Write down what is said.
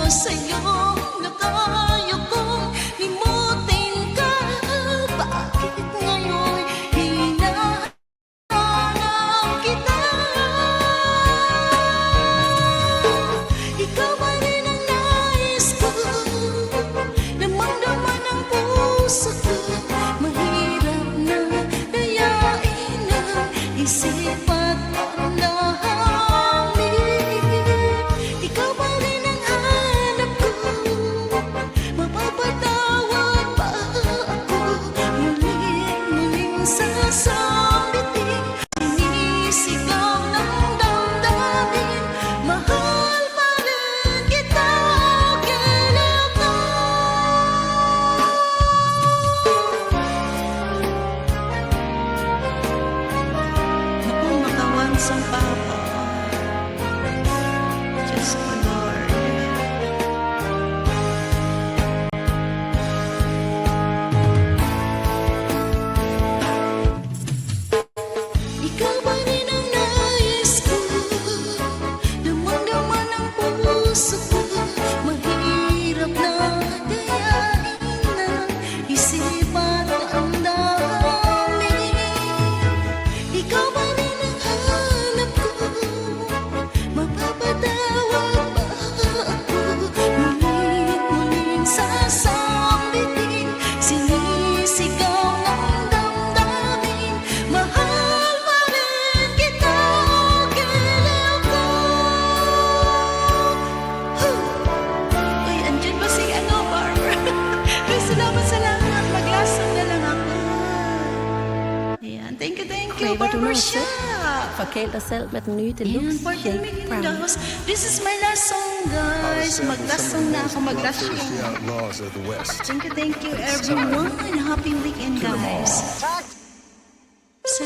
sa'yo na kaya kong limutin ka. Bakit ngayon hinahanap kita? Ikaw pa rin ang nais ko, damang-daman ang puso ko. Mahirap na dayain ang isip at damdamin. Ikaw pa rin ang hanap ko, mapapatawad ba ako? Muling sasambitin, sinisigaw ng damdamin. Mahal pa rin kita, galaw ka. Naku, makawansang papa, Diyos ko Lord. Ikaw pa rin ang nais ko, damang-daman ang puso ko. Mahirap na dayain ang isip at damdamin. Ikaw pa rin ang hanap ko, mapapatawad ba ako? Muling sasambitin, sinisigaw ng damdamin. Mahal pa rin kita, galaw ka. Uy, andyan ba si Barbara? Uy, salamat. Maglasang na lang ako. Ayan, thank you, Craver du Barbara nu Shop. Forkæl dig selv med den nye Ayan, Deluxe for Shake me in Brown. the house. This is my last song, guys. Maglasang na ako, maglasang. Outlaws of the West. Thank you, everyone. Happy weekend, guys. Sa